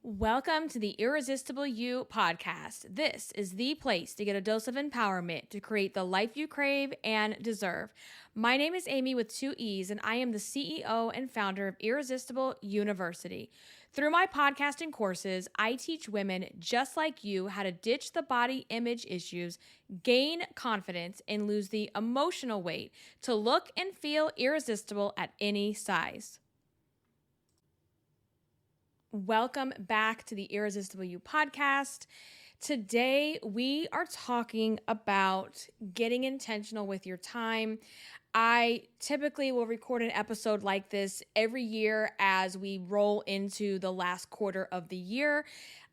Welcome to the Irresistible You podcast. This is the place to get a dose of empowerment to create the life you crave and deserve. My name is Amy with two E's, and I am the CEO and founder of Irresistible University. Through my podcasting courses, I teach women just like you how to ditch the body image issues, gain confidence, and lose the emotional weight to look and feel irresistible at any size. Welcome back to the Irresistible You podcast. Today, we are talking about getting intentional with your time. I typically will record an episode like this every year as we roll into the last quarter of the year.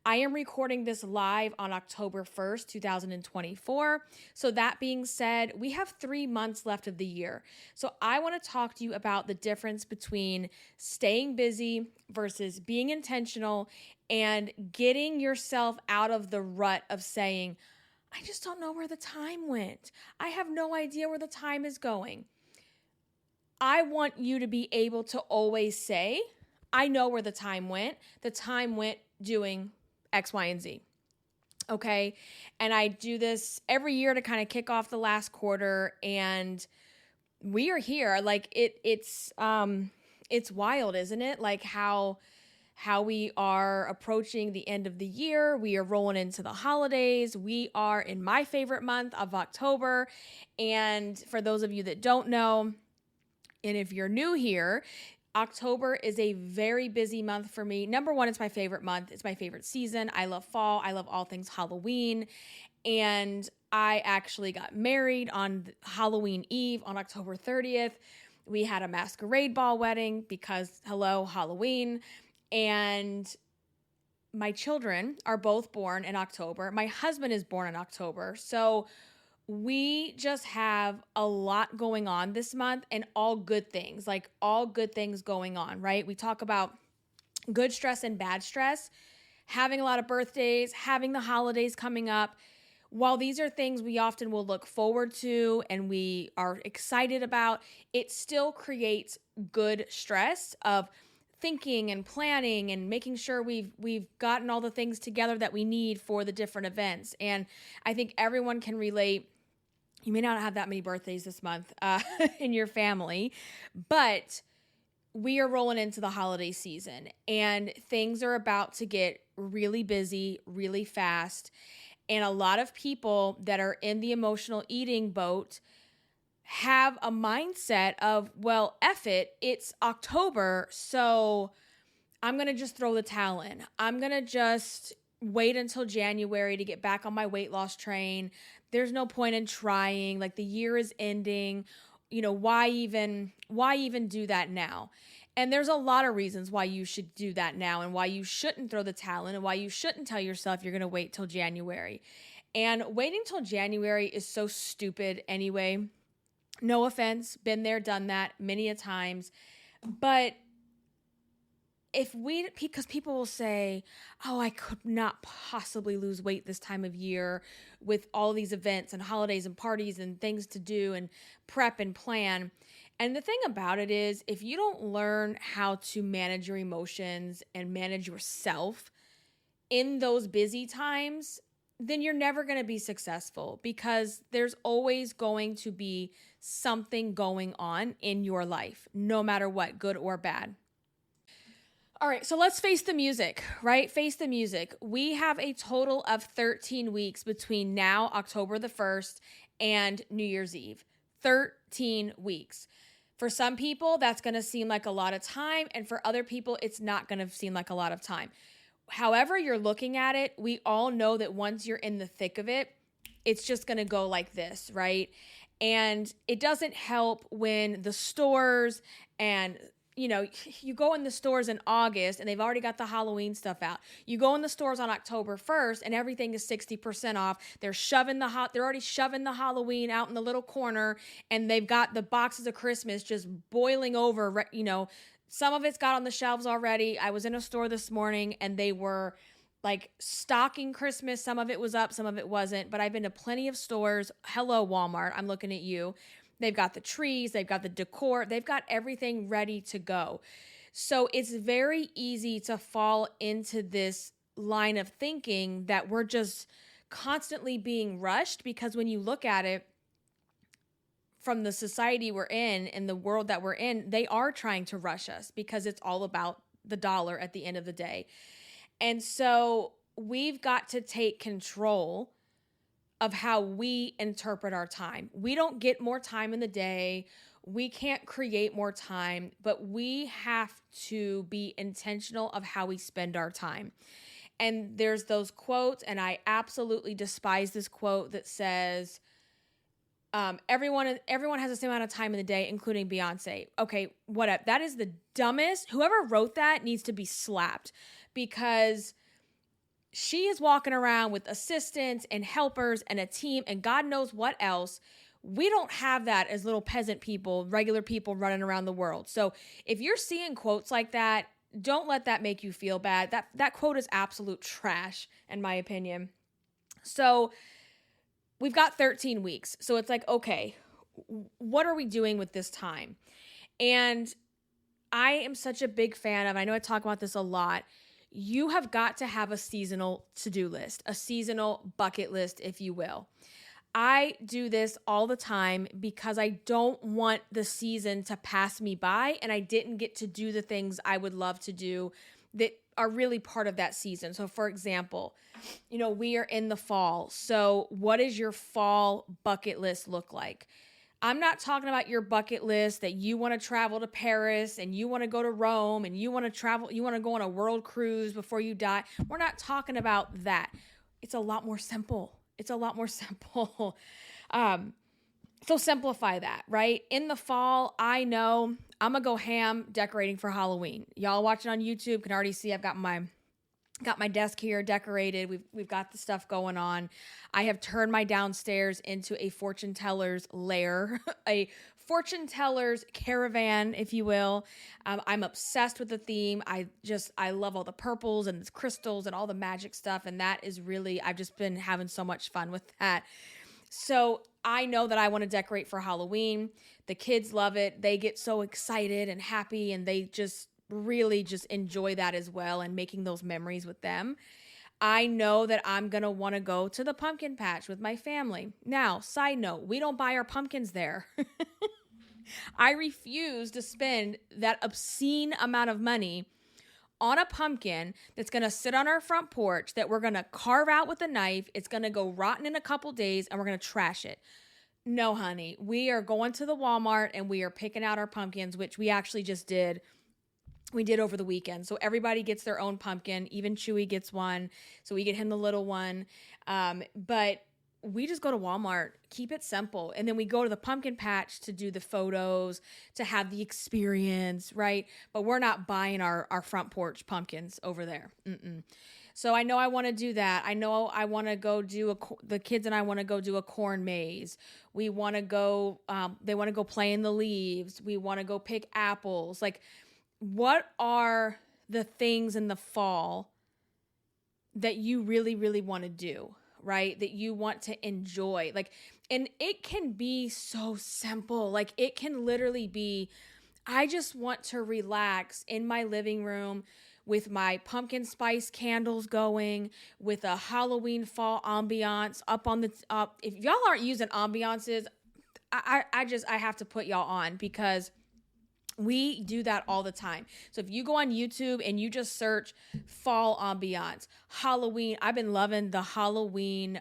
I am recording this live on October 1st, 2024. So that being said, we have 3 months left of the year. So I want to talk to you about the difference between staying busy versus being intentional and getting yourself out of the rut of saying, I just don't know where the time went. I have no idea where the time is going. I want you to be able to always say, I know where the time went. The time went doing X, Y, and Z. Okay. And I do this every year to kind of kick off the last quarter, and we are here. Like it's wild, isn't it? Like how we are approaching the end of the year. We are rolling into the holidays. We are in my favorite month of October. And for those of you that don't know, and if you're new here, October is a very busy month for me. Number one, it's my favorite month. It's my favorite season. I love fall. I love all things Halloween. And I actually got married on Halloween Eve on October 30th. We had a masquerade ball wedding because, hello, Halloween. And my children are both born in October. My husband is born in October. So we just have a lot going on this month, and all good things, like all good things going on, right? We talk about good stress and bad stress, having a lot of birthdays, having the holidays coming up. While these are things we often will look forward to and we are excited about, it still creates good stress of thinking and planning and making sure we've gotten all the things together that we need for the different events. And I think everyone can relate. You may not have that many birthdays this month in your family, but we are rolling into the holiday season and things are about to get really busy, really fast. And a lot of people that are in the emotional eating boat have a mindset of, well, F it, it's October, so I'm going to just throw the towel in. I'm going to just wait until January to get back on my weight loss train. There's no point in trying. Like, the year is ending. You know, why even do that now? And there's a lot of reasons why you should do that now and why you shouldn't throw the towel in and why you shouldn't tell yourself you're going to wait till January. And waiting till January is so stupid anyway. No offense, been there, done that many a times. But because people will say, oh, I could not possibly lose weight this time of year with all these events and holidays and parties and things to do and prep and plan. And the thing about it is, if you don't learn how to manage your emotions and manage yourself in those busy times, then you're never going to be successful, because there's always going to be something going on in your life, no matter what, good or bad. All right, so let's face the music, right? Face the music. We have a total of 13 weeks between now, October the 1st, and New Year's Eve. 13 weeks. For some people, that's going to seem like a lot of time, and for other people, it's not going to seem like a lot of time. However you're looking at it, we all know that once you're in the thick of it, it's just going to go like this, right? And it doesn't help when the stores and you go in the stores in August and they've already got the Halloween stuff out. You go in the stores on October 1st and everything is 60% off. They're already shoving the Halloween out in the little corner, and they've got the boxes of Christmas just boiling over. Some of it's got on the shelves already. I was in a store this morning and they were like stocking Christmas. Some of it was up, some of it wasn't, but I've been to plenty of stores. Hello, Walmart. I'm looking at you. They've got the trees, they've got the decor, they've got everything ready to go. So it's very easy to fall into this line of thinking that we're just constantly being rushed, because when you look at it from the society we're in and the world that we're in, they are trying to rush us because it's all about the dollar at the end of the day. And so we've got to take control of how we interpret our time. We don't get more time in the day. We can't create more time, but we have to be intentional of how we spend our time. And there's those quotes, and I absolutely despise this quote that says, everyone has the same amount of time in the day, including Beyonce. Okay, whatever. That is the dumbest. Whoever wrote that needs to be slapped, because she is walking around with assistants and helpers and a team and God knows what else. We don't have that as little peasant people, regular people running around the world. So if you're seeing quotes like that, don't let that make you feel bad. That quote is absolute trash, in my opinion. So we've got 13 weeks. So it's like, okay, what are we doing with this time? And I am such a big fan of, I know I talk about this a lot, you have got to have a seasonal to-do list, a seasonal bucket list, if you will. I do this all the time because I don't want the season to pass me by and I didn't get to do the things I would love to do that are really part of that season. So for example, we are in the fall. So what does your fall bucket list look like? I'm not talking about your bucket list that you want to travel to Paris and you want to go to Rome and you want to go on a world cruise before you die. We're not talking about that. It's a lot more simple. So simplify that, right? In the fall, I know I'm going to go ham decorating for Halloween. Y'all watching on YouTube can already see I've got my desk here decorated. We've got the stuff going on. I have turned my downstairs into a fortune teller's lair, a fortune teller's caravan, if you will. I'm obsessed with the theme. I love all the purples and the crystals and all the magic stuff. And that is really, I've just been having so much fun with that. So I know that I want to decorate for Halloween. The kids love it. They get so excited and happy, and they just really just enjoy that as well and making those memories with them. I know that I'm going to want to go to the pumpkin patch with my family. Now, side note, we don't buy our pumpkins there. I refuse to spend that obscene amount of money on a pumpkin that's going to sit on our front porch that we're going to carve out with a knife. It's going to go rotten in a couple days and we're going to trash it. No, honey, we are going to the Walmart and we are picking out our pumpkins, which we actually just did. We did over the weekend. So everybody gets their own pumpkin. Even Chewy gets one. So we get him the little one. But we just go to Walmart, keep it simple. And then we go to the pumpkin patch to do the photos, to have the experience, right? But we're not buying our front porch pumpkins over there. So I know I want to do that. I know I want to go do the kids and I want to go do a corn maze. We want to go, they want to go play in the leaves. We want to go pick apples. Like, what are the things in the fall that you really, really want to do, right? That you want to enjoy. Like, and it can be so simple. Like, it can literally be, I just want to relax in my living room with my pumpkin spice candles going, with a Halloween fall ambiance up on the up. If y'all aren't using ambiances, I have to put y'all on, because we do that all the time. So if you go on YouTube and you just search fall ambiance, Halloween, I've been loving the Halloween.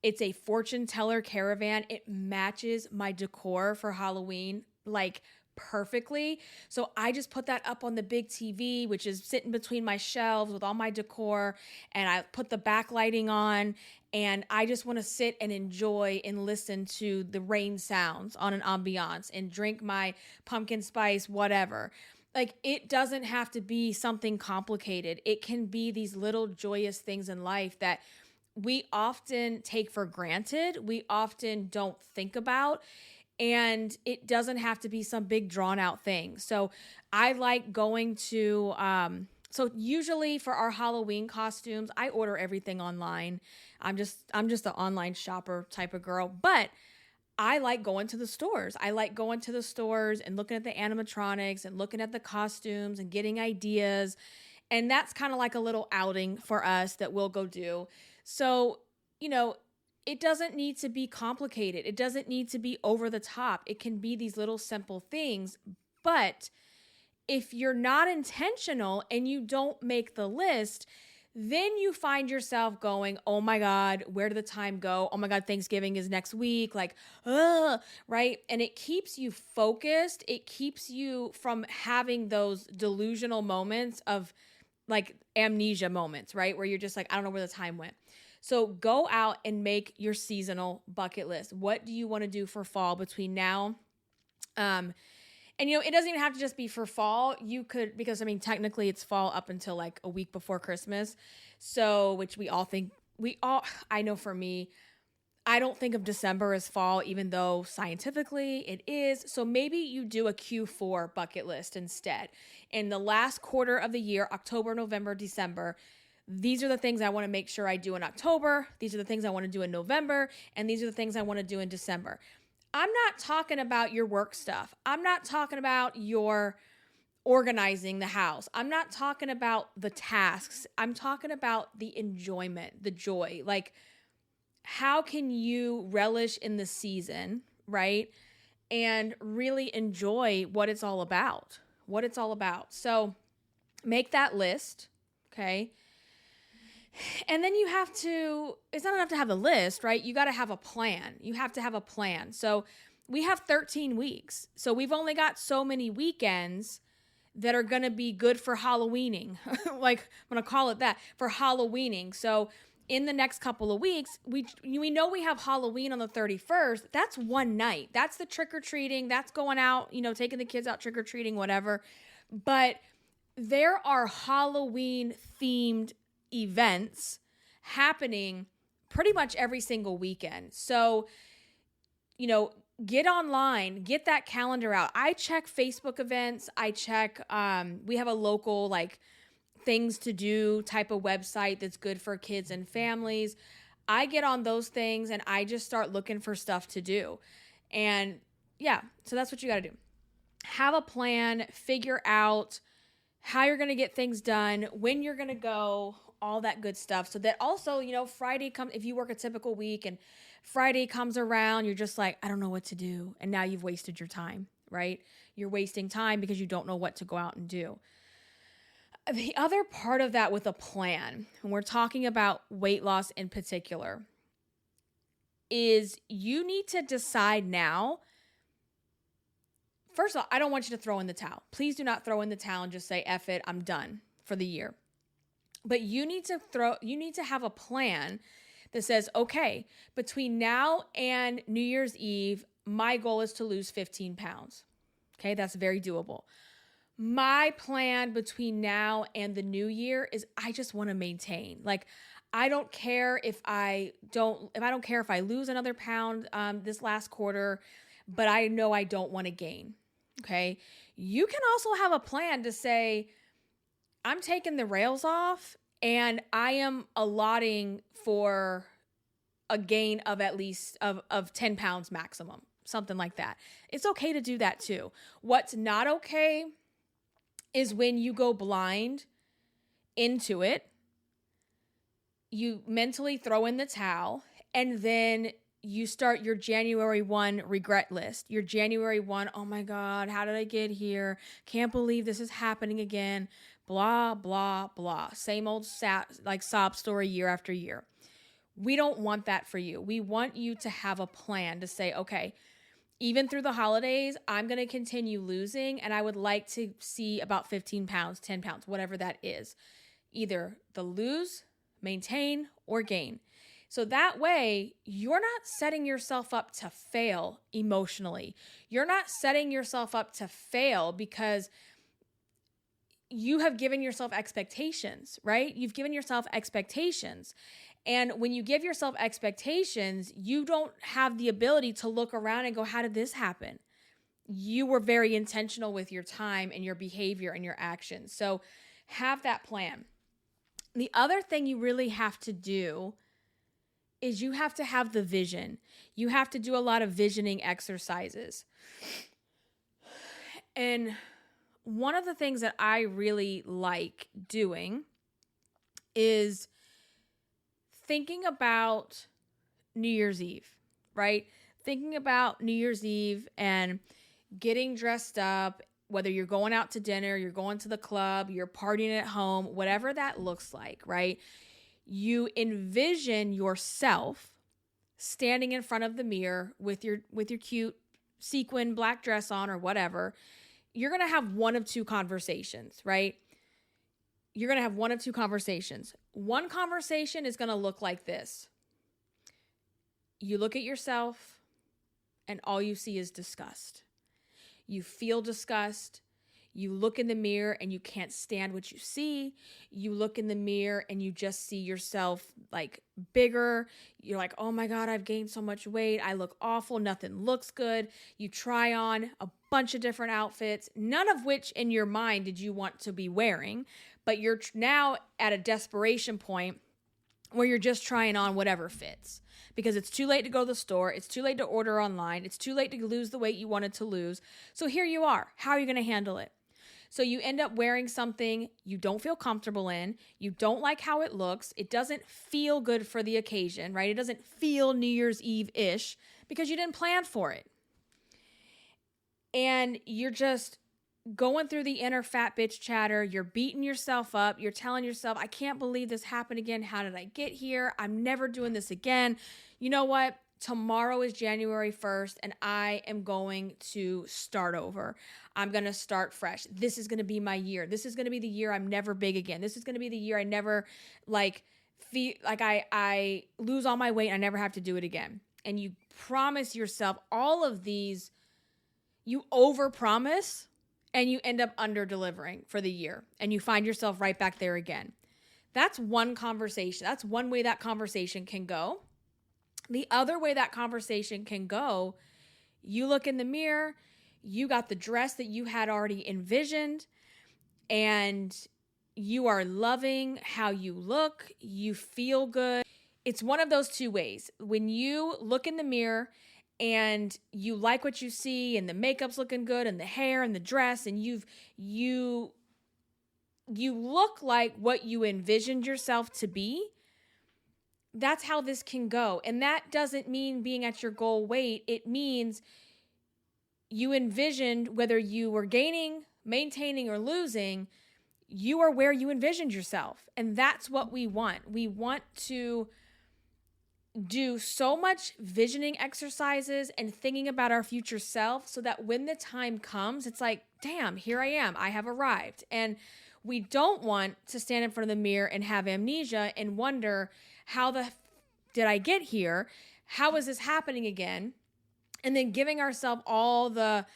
It's a fortune teller caravan. It matches my decor for Halloween like perfectly. So I just put that up on the big TV, which is sitting between my shelves with all my decor. And I put the backlighting on, and I just want to sit and enjoy and listen to the rain sounds on an ambiance and drink my pumpkin spice, whatever. Like, it doesn't have to be something complicated. It can be these little joyous things in life that we often take for granted. We often don't think about. And it doesn't have to be some big drawn out thing. So I like going to, so usually for our Halloween costumes, I order everything online. I'm just an online shopper type of girl, but I like going to the stores. I like going to the stores and looking at the animatronics and looking at the costumes and getting ideas. And that's kind of like a little outing for us that we'll go do. So, you know, it doesn't need to be complicated. It doesn't need to be over the top. It can be these little simple things. But if you're not intentional and you don't make the list, then you find yourself going, oh my God, where did the time go? Oh my God, Thanksgiving is next week. Like, right? And it keeps you focused. It keeps you from having those delusional moments of like amnesia moments, right? Where you're just like, I don't know where the time went. So go out and make your seasonal bucket list. What do you want to do for fall between now? And, you know, it doesn't even have to just be for fall. You could, because I mean, technically it's fall up until like a week before Christmas. So, which I know for me, I don't think of December as fall, even though scientifically it is. So maybe you do a Q4 bucket list instead. In the last quarter of the year, October, November, December, these are the things I want to make sure I do in October. These are the things I want to do in November. And these are the things I want to do in December. I'm not talking about your work stuff. I'm not talking about your organizing the house. I'm not talking about the tasks. I'm talking about the enjoyment, the joy. Like, how can you relish in the season, right? And really enjoy what it's all about, So make that list, okay? And then you have to, it's not enough to have the list, right? You got to have a plan. You have to have a plan. So we have 13 weeks. So we've only got so many weekends that are going to be good for Halloweening. Like, I'm going to call it that, for Halloweening. So in the next couple of weeks, we know we have Halloween on the 31st. That's one night. That's the trick-or-treating. That's going out, you know, taking the kids out trick-or-treating, whatever. But there are Halloween-themed events happening pretty much every single weekend. So, you know, get online, get that calendar out. I check Facebook events. I check, we have a local like things to do type of website that's good for kids and families. I get on those things and I just start looking for stuff to do. And yeah, so that's what you got to do. Have a plan, figure out how you're going to get things done, when you're going to go, all that good stuff. So that also, you know, Friday comes, if you work a typical week and Friday comes around, you're just like, I don't know what to do. And now you've wasted your time, right? You're wasting time because you don't know what to go out and do. The other part of that with a plan, and we're talking about weight loss in particular, is you need to decide now. First of all, I don't want you to throw in the towel. Please do not throw in the towel and just say, F it, I'm done for the year. But you need to have a plan that says, okay, between now and New Year's Eve, my goal is to lose 15 pounds. Okay, that's very doable. My plan between now and the new year is I just want to maintain. Like, I don't care if I don't care if I lose another pound this last quarter, but I know I don't want to gain. Okay. You can also have a plan to say, I'm taking the rails off and I am allotting for a gain of at least of 10 pounds maximum, something like that. It's okay to do that too. What's not okay is when you go blind into it, you mentally throw in the towel, and then you start your January 1 regret list. Your January 1, oh my God, how did I get here? Can't believe this is happening again. Blah, blah, blah. Same old sob story year after year. We don't want that for you. We want you to have a plan to say, okay, even through the holidays, I'm going to continue losing, and I would like to see about 15 pounds, 10 pounds, whatever that is. Either the lose, maintain, or gain. So that way, you're not setting yourself up to fail emotionally. You're not setting yourself up to fail because you have given yourself expectations, right? You've given yourself expectations. And when you give yourself expectations, you don't have the ability to look around and go, how did this happen? You were very intentional with your time and your behavior and your actions. So have that plan. The other thing you really have to do is you have to have the vision. You have to do a lot of visioning exercises. And one of the things that I really like doing is thinking about New Year's Eve, right? Thinking about New Year's Eve and getting dressed up, whether you're going out to dinner, you're going to the club, you're partying at home, whatever that looks like, right? You envision yourself standing in front of the mirror with your cute sequin black dress on or whatever. You're going to have one of two conversations, right? You're going to have one of two conversations. One conversation is going to look like this. You look at yourself and all you see is disgust. You feel disgust. You look in the mirror and you can't stand what you see. You look in the mirror and you just see yourself like bigger. You're like, oh my God, I've gained so much weight. I look awful. Nothing looks good. You try on a bunch of different outfits, none of which in your mind did you want to be wearing, but you're now at a desperation point where you're just trying on whatever fits because it's too late to go to the store. It's too late to order online. It's too late to lose the weight you wanted to lose. So here you are. How are you going to handle it? So you end up wearing something you don't feel comfortable in. You don't like how it looks. It doesn't feel good for the occasion, right? It doesn't feel New Year's Eve-ish because you didn't plan for it. And you're just going through the inner fat bitch chatter. You're beating yourself up. You're telling yourself, I can't believe this happened again. How did I get here? I'm never doing this again. You know what? Tomorrow is January 1st and I am going to start over. I'm going to start fresh. This is going to be my year. This is going to be the year I'm never big again. This is going to be the year I never feel like I lose all my weight and I never have to do it again. And you promise yourself all of these, you overpromise and you end up under delivering for the year and you find yourself right back there again. That's one conversation. That's one way that conversation can go. The other way that conversation can go, you look in the mirror, you got the dress that you had already envisioned, and you are loving how you look, you feel good. It's one of those two ways. When you look in the mirror and you like what you see and the makeup's looking good and the hair and the dress and you look like what you envisioned yourself to be, that's how this can go. And that doesn't mean being at your goal weight. It means you envisioned, whether you were gaining, maintaining, or losing, you are where you envisioned yourself. And that's what we want. We want to do so much visioning exercises and thinking about our future self so that when the time comes, it's like, damn, here I am. I have arrived. And we don't want to stand in front of the mirror and have amnesia and wonder, how did I get here? How is this happening again? And then giving ourselves all the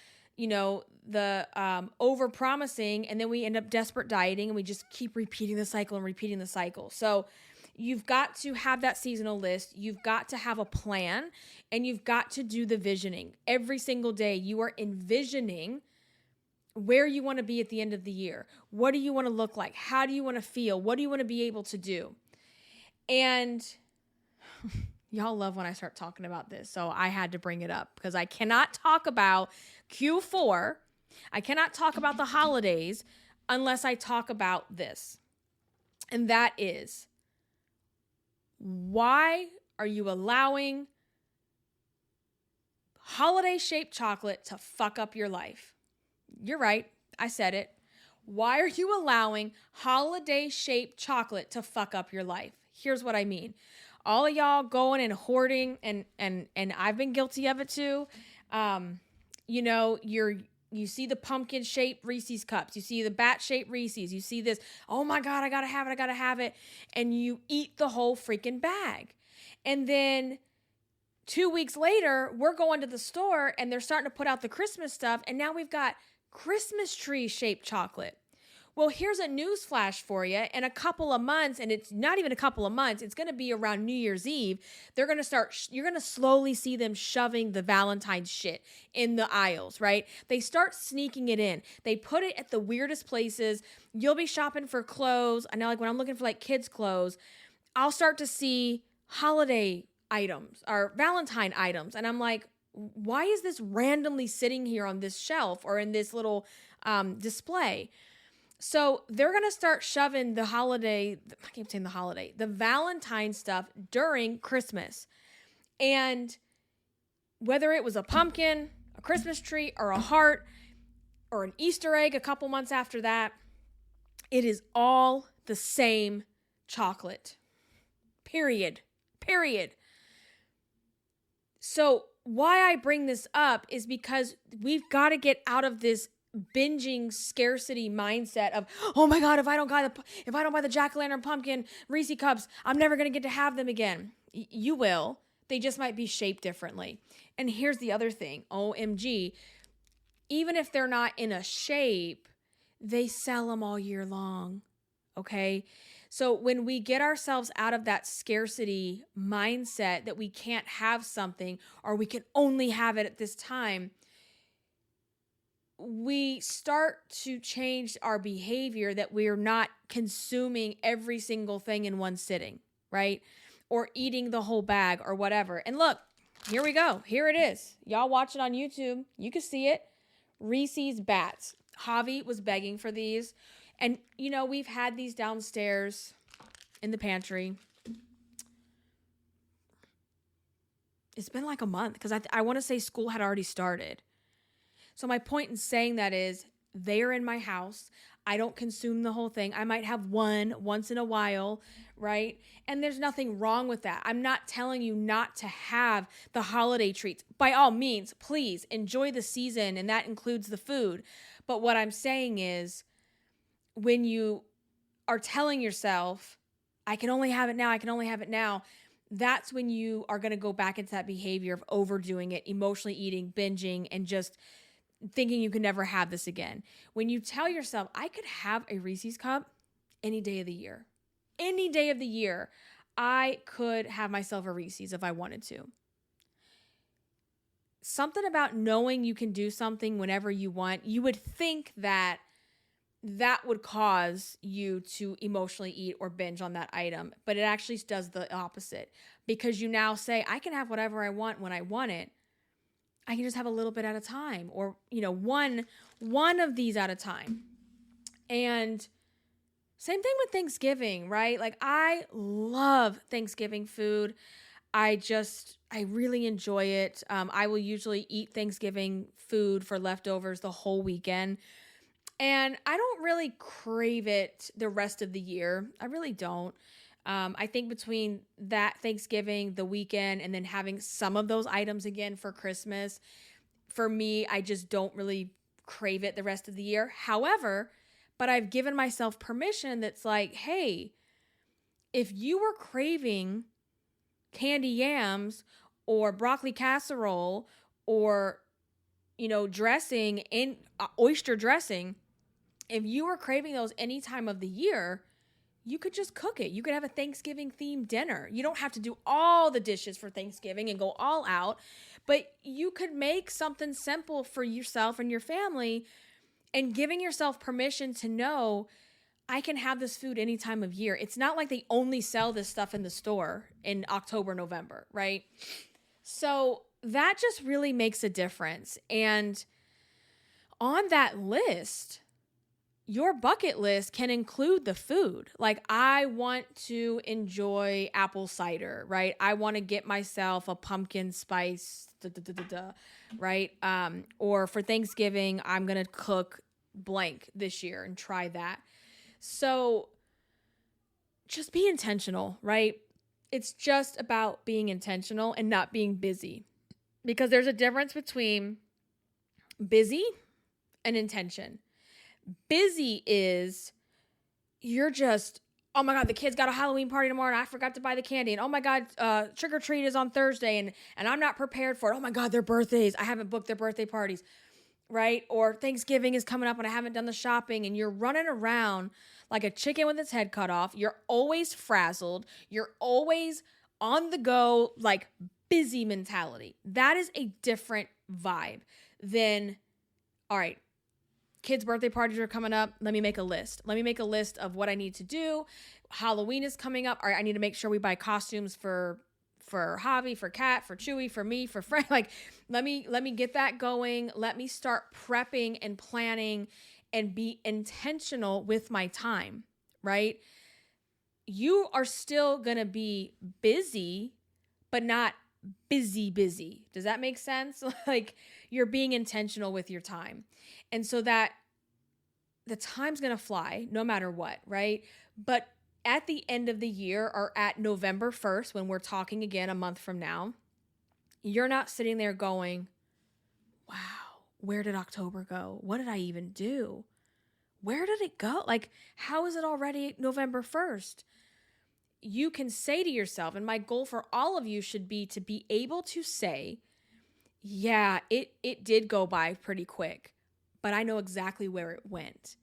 over-promising, and then we end up desperate dieting and we just keep repeating the cycle and repeating the cycle. So you've got to have that seasonal list. You've got to have a plan, and you've got to do the visioning. Every single day you are envisioning where you want to be at the end of the year. What do you want to look like? How do you want to feel? What do you want to be able to do? And y'all love when I start talking about this, so I had to bring it up because I cannot talk about Q4. I cannot talk about the holidays unless I talk about this. And that is, why are you allowing holiday-shaped chocolate to fuck up your life? You're right. I said it. Why are you allowing holiday-shaped chocolate to fuck up your life? Here's what I mean. All of y'all going and hoarding, and I've been guilty of it too. You see the pumpkin-shaped Reese's cups. You see the bat-shaped Reese's. You see this, oh my God, I gotta have it. And you eat the whole freaking bag. And then 2 weeks later, we're going to the store and they're starting to put out the Christmas stuff. And now we've got Christmas tree-shaped chocolate. Well, here's a news flash for you. In a couple of months, and it's not even a couple of months, it's going to be around New Year's Eve, you're going to slowly see them shoving the Valentine's shit in the aisles, right? They start sneaking it in. They put it at the weirdest places. You'll be shopping for clothes. I know, like when I'm looking for like kids' clothes, I'll start to see holiday items or Valentine items. And I'm like, why is this randomly sitting here on this shelf or in this little display? So they're going to start shoving the Valentine stuff during Christmas. And whether it was a pumpkin, a Christmas tree, or a heart, or an Easter egg a couple months after that, it is all the same chocolate. Period. So why I bring this up is because we've got to get out of this binging scarcity mindset of, oh my God, if I don't buy the jack-o'-lantern pumpkin Reese cups, I'm never going to get to have them again. You will. They just might be shaped differently. And here's the other thing. OMG. Even if they're not in a shape, they sell them all year long. Okay? So when we get ourselves out of that scarcity mindset that we can't have something or we can only have it at this time, we start to change our behavior that we're not consuming every single thing in one sitting, right? Or eating the whole bag or whatever. And look, here we go. Here it is. Y'all watch it on YouTube. You can see it. Reese's Bats. Javi was begging for these. And, we've had these downstairs in the pantry. It's been like a month because I want to say school had already started. So my point in saying that is they are in my house. I don't consume the whole thing. I might have one once in a while, right? And there's nothing wrong with that. I'm not telling you not to have the holiday treats. By all means, please enjoy the season, and that includes the food. But what I'm saying is when you are telling yourself, I can only have it now, that's when you are going to go back into that behavior of overdoing it, emotionally eating, binging, and just thinking you can never have this again. When you tell yourself, I could have a Reese's cup any day of the year. Any day of the year, I could have myself a Reese's if I wanted to. Something about knowing you can do something whenever you want, you would think that would cause you to emotionally eat or binge on that item. But it actually does the opposite because you now say, I can have whatever I want when I want it. I can just have a little bit at a time or, one of these at a time. And same thing with Thanksgiving, right? Like I love Thanksgiving food. I really enjoy it. I will usually eat Thanksgiving food for leftovers the whole weekend. And I don't really crave it the rest of the year. I really don't. I think between that Thanksgiving, the weekend, and then having some of those items again for Christmas, for me, I just don't really crave it the rest of the year. However, but I've given myself permission that's like, hey, if you were craving candy yams or broccoli casserole or, dressing in oyster dressing, if you were craving those any time of the year, you could just cook it. You could have a Thanksgiving themed dinner. You don't have to do all the dishes for Thanksgiving and go all out, but you could make something simple for yourself and your family and giving yourself permission to know I can have this food any time of year. It's not like they only sell this stuff in the store in October, November, right? So that just really makes a difference. And on that list, your bucket list can include the food. Like I want to enjoy apple cider, right? I want to get myself a pumpkin spice, right? Or for Thanksgiving, I'm going to cook blank this year and try that. So just be intentional, right? It's just about being intentional and not being busy because there's a difference between busy and intention. Busy is you're just, oh my God, the kids got a Halloween party tomorrow and I forgot to buy the candy. And oh my God, trick or treat is on Thursday and I'm not prepared for it. Oh my God, their birthdays. I haven't booked their birthday parties, right? Or Thanksgiving is coming up and I haven't done the shopping and you're running around like a chicken with its head cut off. You're always frazzled. You're always on the go, like busy mentality. That is a different vibe than, all right, kids' birthday parties are coming up. Let me make a list. Let me make a list of what I need to do. Halloween is coming up. All right, I need to make sure we buy costumes for Javi, for Kat, for Chewy, for me, for Frank. Like, let me get that going. Let me start prepping and planning and be intentional with my time, right? You are still going to be busy, but not busy. Does that make sense? Like, you're being intentional with your time. And so that the time's going to fly no matter what, right? But at the end of the year, or at November 1st, when we're talking again a month from now, you're not sitting there going, wow, where did October go? What did I even do? Where did it go? Like, how is it already November 1st? You can say to yourself, and my goal for all of you should be to be able to say, yeah, it did go by pretty quick, but I know exactly where it went.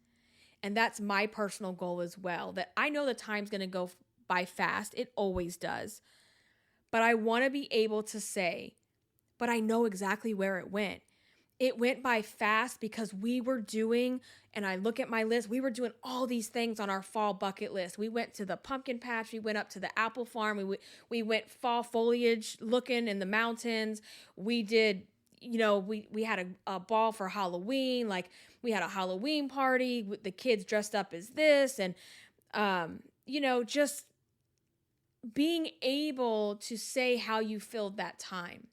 And that's my personal goal as well, that I know the time's going to go by fast. It always does. But I want to be able to say, but I know exactly where it went. It went by fast because we were doing, and I look at my list, we were doing all these things on our fall bucket list. We went to the pumpkin patch. We went up to the apple farm. We went fall foliage looking in the mountains. We did, we had a ball for Halloween. Like, we had a Halloween party with the kids dressed up as this. And, just being able to say how you filled that time.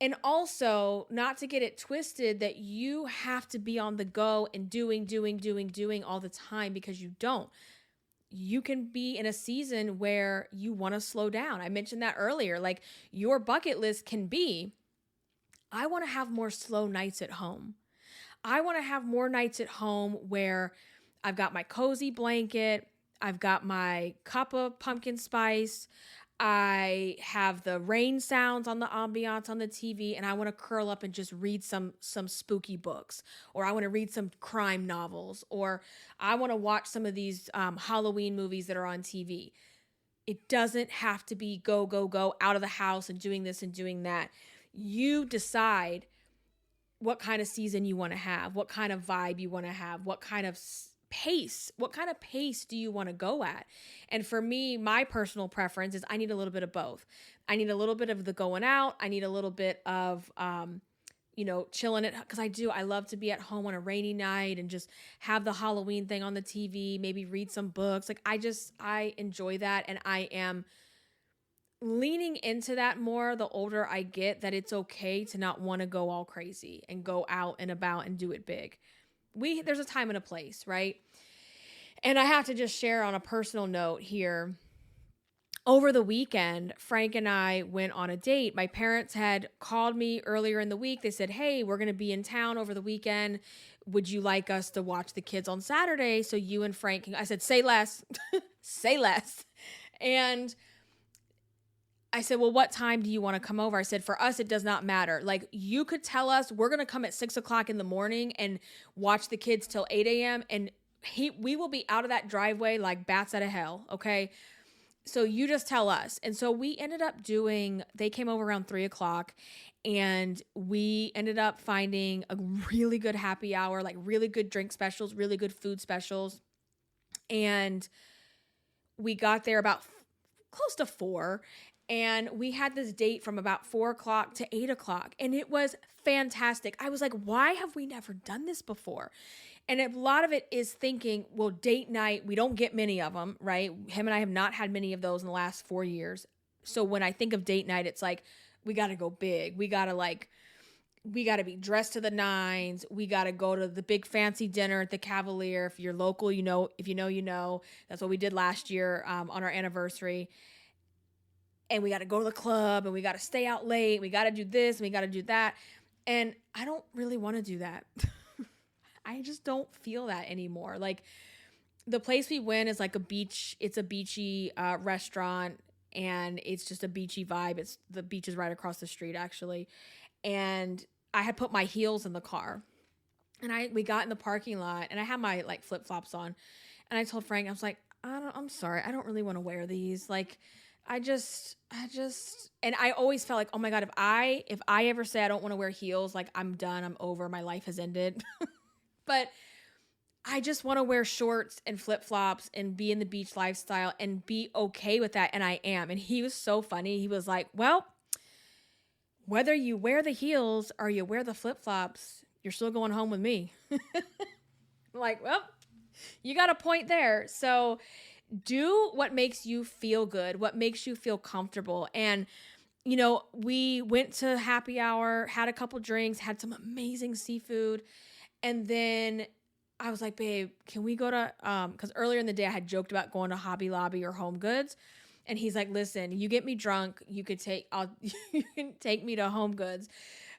And also, not to get it twisted that you have to be on the go and doing all the time, because you don't. You can be in a season where you want to slow down. I mentioned that earlier. Like, your bucket list can be, I want to have more slow nights at home. I want to have more nights at home where I've got my cozy blanket, I've got my cup of pumpkin spice, I have the rain sounds on the ambiance on the TV, and I want to curl up and just read some spooky books, or I want to read some crime novels, or I want to watch some of these Halloween movies that are on TV. It doesn't have to be go out of the house and doing this and doing that. You decide what kind of season you want to have, what kind of vibe you want to have, what kind of pace do you want to go at? And for me, my personal preference is I need a little bit of both. I need a little bit of the going out. I need a little bit of, chilling it. Cause I love to be at home on a rainy night and just have the Halloween thing on the TV, maybe read some books. Like, I enjoy that. And I am leaning into that more the older I get, that it's okay to not want to go all crazy and go out and about and do it big. There's a time and a place, right? And I have to just share on a personal note here. Over the weekend, Frank and I went on a date. My parents had called me earlier in the week. They said, hey, we're going to be in town over the weekend. Would you like us to watch the kids on Saturday so you and Frank can... I said, say less. Say less. And I said, well, what time do you want to come over? I said, for us, it does not matter. Like, you could tell us we're going to come at 6 o'clock in the morning and watch the kids till 8 a.m. And we will be out of that driveway like bats out of hell. Okay. So you just tell us. And so we ended up they came over around 3 o'clock, and we ended up finding a really good happy hour, like really good drink specials, really good food specials. And we got there about close to 4. And we had this date from about 4 o'clock to 8 o'clock. And it was fantastic. I was like, why have we never done this before? And a lot of it is thinking, well, date night, we don't get many of them, right? Him and I have not had many of those in the last 4 years. So when I think of date night, it's like, we got to go big. We got to be dressed to the nines. We got to go to the big fancy dinner at the Cavalier. If you're local, you know. If you know, you know. That's what we did last year on our anniversary. And we got to go to the club, and we got to stay out late. We got to do this, and we got to do that. And I don't really want to do that. I just don't feel that anymore. Like, the place we went is like a beach. It's a beachy restaurant, and it's just a beachy vibe. The beach is right across the street, actually. And I had put my heels in the car, and we got in the parking lot, and I had my like flip flops on, and I told Frank, I was like, I'm sorry, I don't really want to wear these. Like, and I always felt like, oh my God, if I ever say I don't want to wear heels, like, I'm done, I'm over, my life has ended. But I just want to wear shorts and flip-flops and be in the beach lifestyle and be okay with that. And I am. And he was so funny. He was like, well, whether you wear the heels or you wear the flip-flops, you're still going home with me. I'm like, well, you got a point there. So do what makes you feel good, what makes you feel comfortable. And, you know, we went to happy hour, had a couple drinks, had some amazing seafood. And then I was like, babe, can we go to, because earlier in the day I had joked about going to Hobby Lobby or Home Goods. And he's like, listen, you get me drunk, you can take me to Home Goods.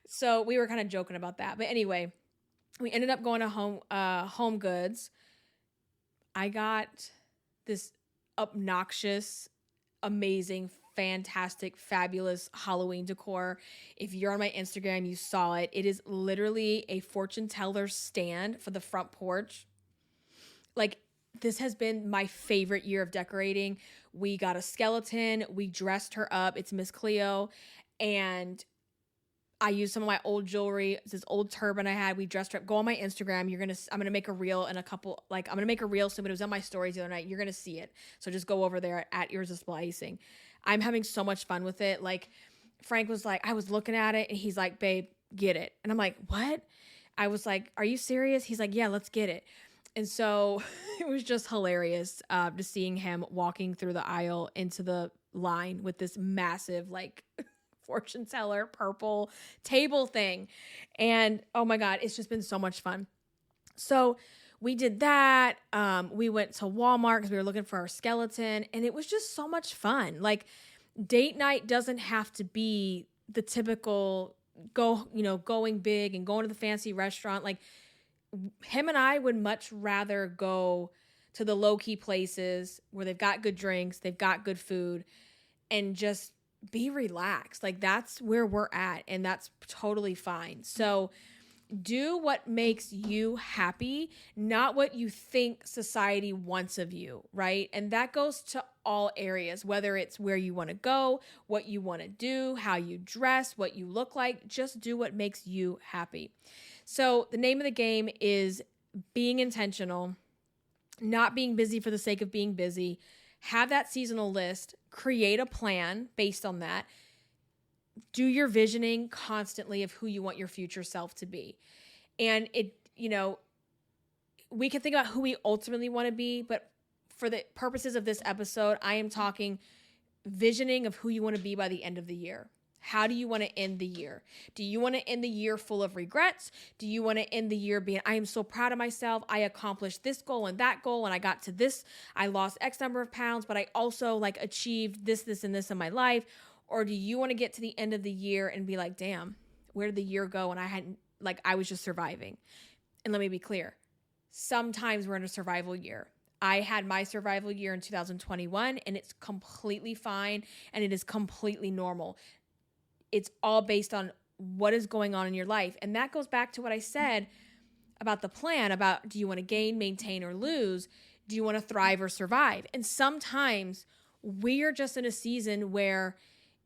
So we were kind of joking about that. But anyway, we ended up going to Home Goods. I got this obnoxious, amazing, fantastic, fabulous Halloween decor. If you're on my Instagram, you saw it. It is literally a fortune teller stand for the front porch. Like, this has been my favorite year of decorating. We got a skeleton. We dressed her up. It's Miss Cleo. And I used some of my old jewelry. It's this old turban I had. We dressed her up. Go on my Instagram. I'm going to make a reel in I'm going to make a reel soon, but it was on my stories the other night. You're going to see it. So just go over there at Irresistible Icing. I'm having so much fun with it. Like, Frank was like, I was looking at it and he's like, babe, get it. And I'm like, what? I was like, are you serious? He's like, yeah, let's get it. And so it was just hilarious just seeing him walking through the aisle into the line with this massive, like, fortune teller purple table thing. And oh my God, it's just been so much fun. So we did that. We went to Walmart because we were looking for our skeleton, and it was just so much fun. Like, date night doesn't have to be the typical going big and going to the fancy restaurant. Like, him and I would much rather go to the low-key places where they've got good drinks, they've got good food, and just be relaxed. Like, that's where we're at, and that's totally fine. So do what makes you happy, not what you think society wants of you, right? And that goes to all areas, whether it's where you want to go, what you want to do, how you dress, what you look like. Just do what makes you happy. So the name of the game is being intentional, not being busy for the sake of being busy. Have that seasonal list, create a plan based on that. Do your visioning constantly of who you want your future self to be. And we can think about who we ultimately want to be, but for the purposes of this episode, I am talking visioning of who you want to be by the end of the year. How do you want to end the year? Do you want to end the year full of regrets? Do you want to end the year being, I am so proud of myself. I accomplished this goal and that goal, and I got to this. I lost X number of pounds, but I also achieved this, and this in my life. Or do you want to get to the end of the year and be like, damn, where did the year go? And I was just surviving. And let me be clear. Sometimes we're in a survival year. I had my survival year in 2021, and it's completely fine, and it is completely normal. It's all based on what is going on in your life. And that goes back to what I said about the plan, about do you want to gain, maintain, or lose? Do you want to thrive or survive? And sometimes we are just in a season where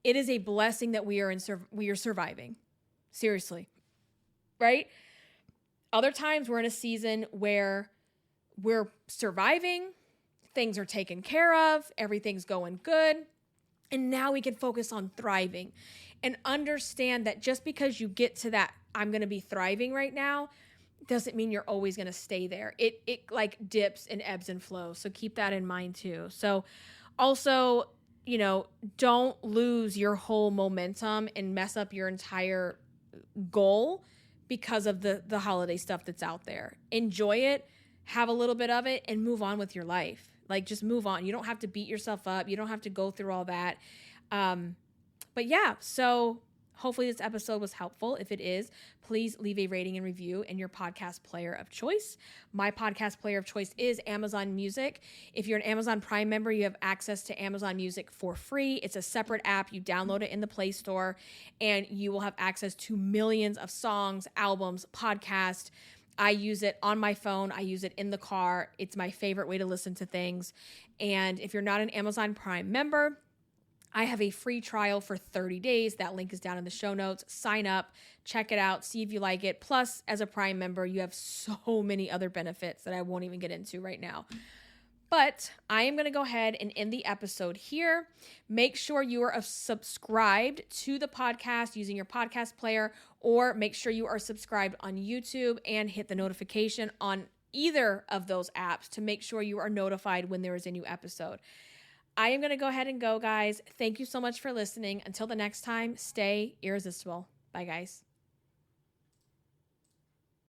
it is a blessing that we are surviving. Seriously. Right? Other times we're in a season where we're surviving, things are taken care of, everything's going good, and now we can focus on thriving. And understand that just because you get to that, I'm going to be thriving right now, doesn't mean you're always going to stay there. It dips and ebbs and flows. So keep that in mind too. So also, don't lose your whole momentum and mess up your entire goal because of the holiday stuff that's out there. Enjoy it, have a little bit of it, and move on with your life. Just move on. You don't have to beat yourself up. You don't have to go through all that. But yeah, so hopefully this episode was helpful. If it is, please leave a rating and review in your podcast player of choice. My podcast player of choice is Amazon Music. If you're an Amazon Prime member, you have access to Amazon Music for free. It's a separate app. You download it in the Play Store, and you will have access to millions of songs, albums, podcasts. I use it on my phone. I use it in the car. It's my favorite way to listen to things. And if you're not an Amazon Prime member, I have a free trial for 30 days. That link is down in the show notes. Sign up, check it out, see if you like it. Plus, as a Prime member, you have so many other benefits that I won't even get into right now. But I am going to go ahead and end the episode here. Make sure you are subscribed to the podcast using your podcast player, or make sure you are subscribed on YouTube and hit the notification on either of those apps to make sure you are notified when there is a new episode. I am going to go ahead and go, guys. Thank you so much for listening. Until the next time, stay irresistible. Bye, guys.